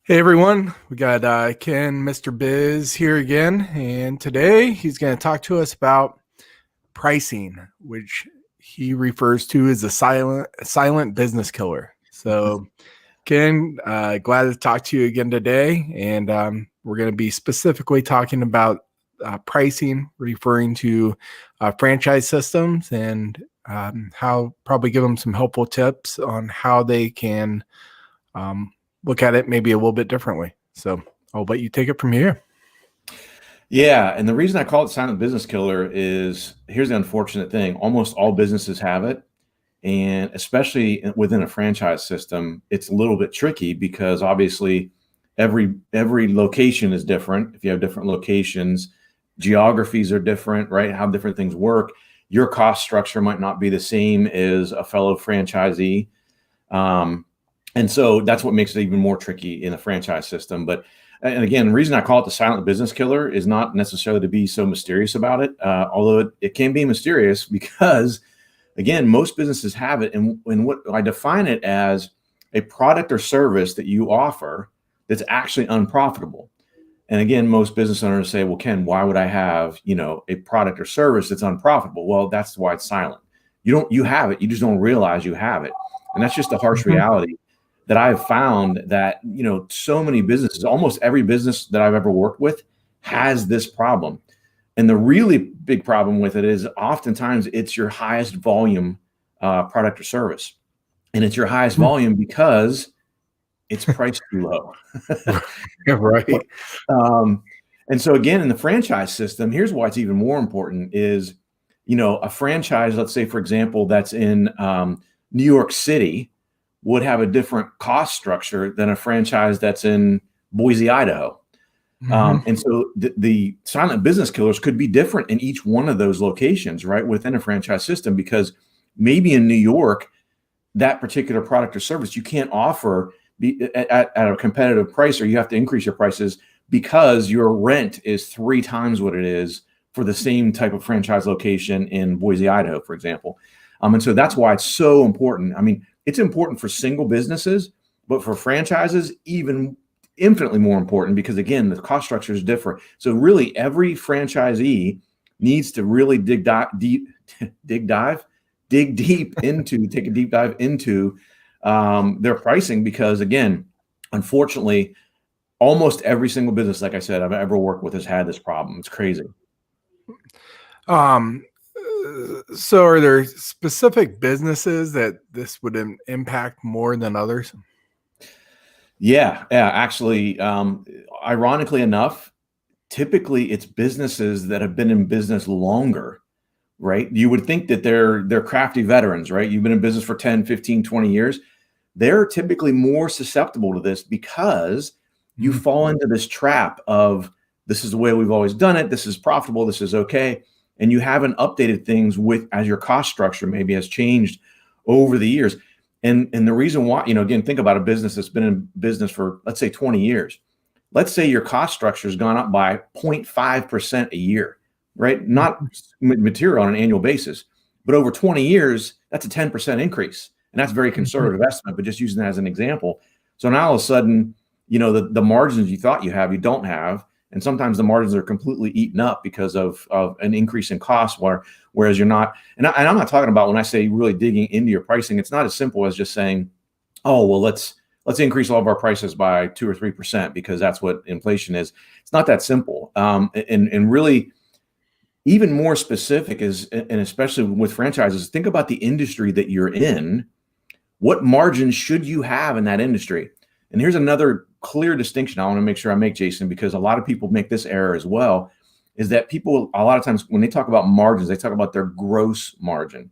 Hey everyone, we got Ken, Mr. Biz here again, and today he's going to talk to us about pricing, which he refers to as a silent business killer. So, Ken, glad to talk to you again today, and we're going to be specifically talking about pricing, referring to franchise systems, and how probably give them some helpful tips on how they can um, look at it maybe a little bit differently. So I'll let you take it from here. Yeah, and the reason I call it silent business killer is here's the unfortunate thing. Almost all businesses have it, and especially within a franchise system, it's a little bit tricky because obviously every location is different. If you have different locations, geographies are different, right? How different things work. Your cost structure might not be the same as a fellow franchisee. Um, and so that's what makes it even more tricky in a franchise system. But and again, the reason I call it the silent business killer is not necessarily to be so mysterious about it, although it can be mysterious because, again, most businesses have it. And what I define it as a product or service that you offer that's actually unprofitable. And again, most business owners say, well, Ken, why would I have, a product or service that's unprofitable? Well, that's why it's silent. You have it. You just don't realize you have it. And that's just a harsh Mhm. reality that I've found that, so many businesses, almost every business that I've ever worked with has this problem. And the really big problem with it is oftentimes it's your highest volume product or service. And it's your highest volume because it's priced too low. Right. um, and so again, in the franchise system, here's why it's even more important is, a franchise, let's say, for example, that's in New York City would have a different cost structure than a franchise that's in Boise, Idaho. Mhm. And so the silent business killers could be different in each one of those locations, right, within a franchise system, because maybe in New York, that particular product or service you can't offer at a competitive price, or you have to increase your prices because your rent is 3 times what it is for the same type of franchise location in Boise, Idaho, for example. And so that's why it's so important. I mean, it's important for single businesses, but for franchises, even infinitely more important because, again, the cost structure is different. So really, every franchisee needs to really dig deep into, take a deep dive into their pricing because, again, unfortunately, almost every single business, like I said, I've ever worked with has had this problem. It's crazy. Um, so are there specific businesses that this would impact more than others? Yeah. Actually, ironically enough, typically it's businesses that have been in business longer, right? You would think that they're crafty veterans, right? You've been in business for 10, 15, 20 years. They're typically more susceptible to this because you Mhm. fall into this trap of this is the way we've always done it. This is profitable. This is okay. And you haven't updated things with as your cost structure maybe has changed over the years. And the reason why, again, think about a business that's been in business for, let's say, 20 years. Let's say your cost structure has gone up by 0.5% a year, right? Not material on an annual basis, but over 20 years, that's a 10% increase. And that's a very Mhm. conservative estimate, but just using that as an example. So now all of a sudden, the margins you thought you have, you don't have. And sometimes the margins are completely eaten up because of an increase in cost, whereas you're not. And I'm not talking about when I say really digging into your pricing, it's not as simple as just saying, oh, well, let's increase all of our prices by 2 or 3% because that's what inflation is. It's not that simple. And really, even more specific is, and especially with franchises, think about the industry that you're in. What margins should you have in that industry? And here's another clear distinction I want to make sure I make, Jason, because a lot of people make this error as well, is that people, a lot of times when they talk about margins, they talk about their gross margin.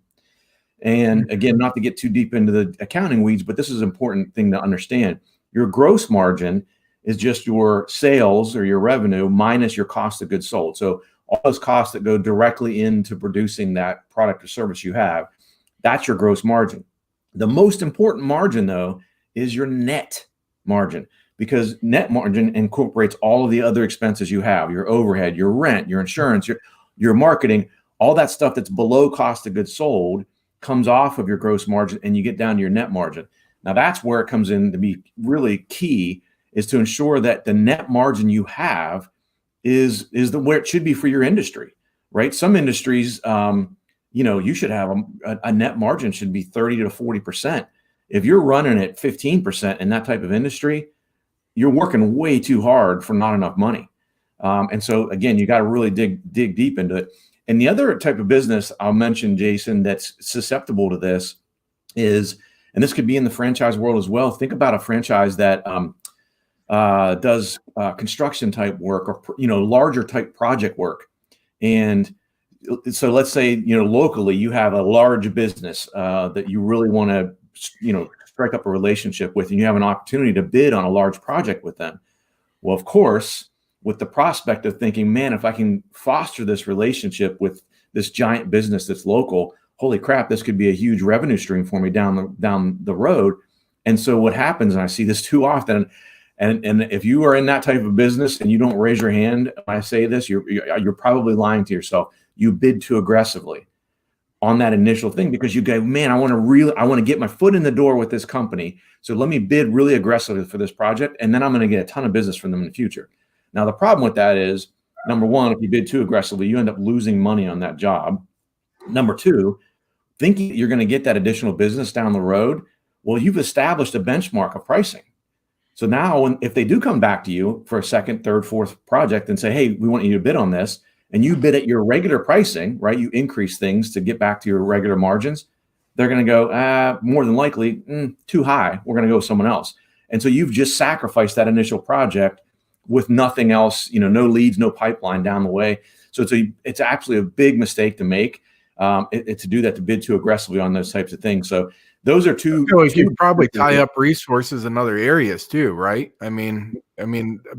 And again, not to get too deep into the accounting weeds, but this is an important thing to understand. Your gross margin is just your sales or your revenue minus your cost of goods sold. So all those costs that go directly into producing that product or service you have, that's your gross margin. The most important margin, though, is your net margin, because net margin incorporates all of the other expenses you have, your overhead, your rent, your insurance, your marketing, all that stuff that's below cost of goods sold comes off of your gross margin and you get down to your net margin. Now that's where it comes in to be really key, is to ensure that the net margin you have is the where it should be for your industry, right? Some industries, you should have a net margin should be 30 to 40%. If you're running at 15% in that type of industry, you're working way too hard for not enough money. And so again, you got to really dig deep into it. And the other type of business I'll mention, Jason, that's susceptible to this is, and this could be in the franchise world as well. Think about a franchise that does construction type work, or larger type project work. And so let's say locally you have a large business that you really want to strike up a relationship with, and you have an opportunity to bid on a large project with them. Well, of course, with the prospect of thinking, man, if I can foster this relationship with this giant business that's local, holy crap, this could be a huge revenue stream for me down the road. And so what happens, and I see this too often, and if you are in that type of business and you don't raise your hand when I say this, you're probably lying to yourself. You bid too aggressively on that initial thing because you go, man, I want to get my foot in the door with this company. So let me bid really aggressively for this project, and then I'm going to get a ton of business from them in the future. Now, the problem with that is, number one, if you bid too aggressively, you end up losing money on that job. Number two, thinking you're going to get that additional business down the road, well, you've established a benchmark of pricing. So now if they do come back to you for a second, third, fourth project and say, hey, we want you to bid on this, and you bid at your regular pricing, right? You increase things to get back to your regular margins. They're going to go, more than likely, too high. We're going to go with someone else. And so you've just sacrificed that initial project with nothing else, no leads, no pipeline down the way. So it's actually a big mistake to make. To do that, to bid too aggressively on those types of things. So those are two. So you could probably tie up resources in other areas too, right? I mean,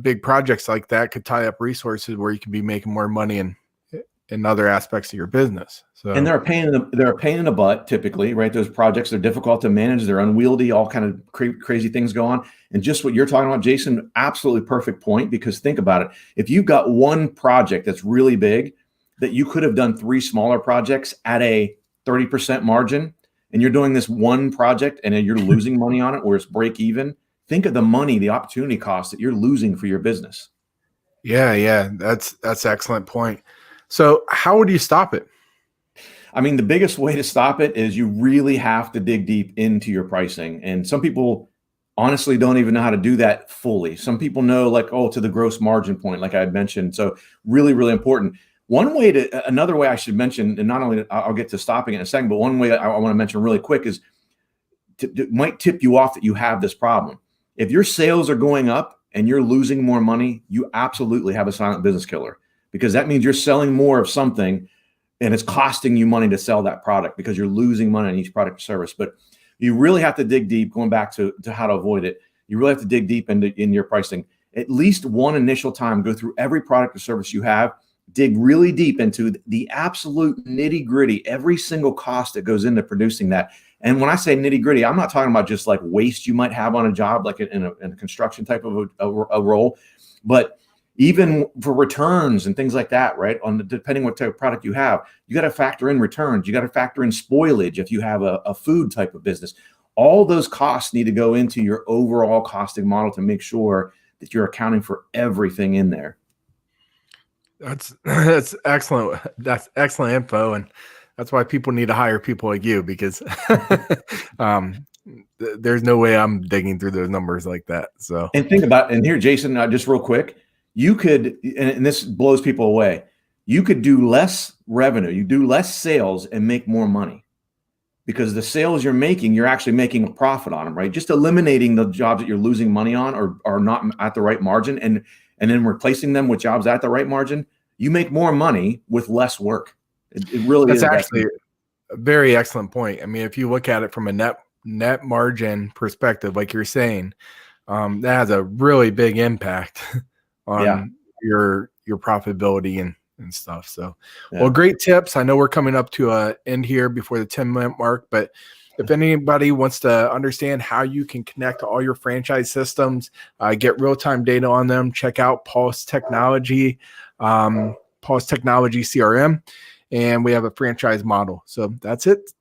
big projects like that could tie up resources where you could be making more money in other aspects of your business. So, and they're a pain in the butt typically, right? Those projects are difficult to manage. They're unwieldy. All kind of crazy things go on. And just what you're talking about, Jason, absolutely perfect point. Because think about it: if you've got one project that's really big, that you could have done 3 smaller projects at a 30% margin, and you're doing this one project and you're losing money on it, or it's break even. Think of the money, the opportunity cost that you're losing for your business. Yeah, that's an excellent point. So how would you stop it? I mean, the biggest way to stop it is you really have to dig deep into your pricing. And some people honestly don't even know how to do that fully. Some people know to the gross margin point, like I had mentioned. So really, really important. Another way I should mention, and not only I'll get to stopping it in a second, but one way I want to mention really quick is might tip you off that you have this problem. If your sales are going up and you're losing more money, you absolutely have a silent business killer, because that means you're selling more of something and it's costing you money to sell that product because you're losing money on each product or service. But you really have to dig deep, going back to how to avoid it. You really have to dig deep in your pricing. At least one initial time, go through every product or service you have, dig really deep into the absolute nitty gritty, every single cost that goes into producing that. And when I say nitty gritty, I'm not talking about just like waste you might have on a job, like in a construction type of a role, but even for returns and things like that, right? Depending what type of product you have, you got to factor in returns. You got to factor in spoilage if you have a food type of business. All those costs need to go into your overall costing model to make sure that you're accounting for everything in there. That's excellent. That's excellent info, and that's why people need to hire people like you, because there's no way I'm digging through those numbers like that. So, and think about, and here, Jason, just real quick, you could, and this blows people away, you could do less revenue, you do less sales and make more money, because the sales you're making, you're actually making a profit on them, right? Just eliminating the jobs that you're losing money on or are not at the right margin, and then replacing them with jobs at the right margin, you make more money with less work. It really is. That's actually a very excellent point. I mean, if you look at it from a net margin perspective, like you're saying, that has a really big impact on your profitability and stuff. So, well, great tips. I know we're coming up to an end here before the 10-minute mark, but if anybody wants to understand how you can connect to all your franchise systems, get real-time data on them, check out Pulse Technology CRM, and we have a franchise model. So that's it.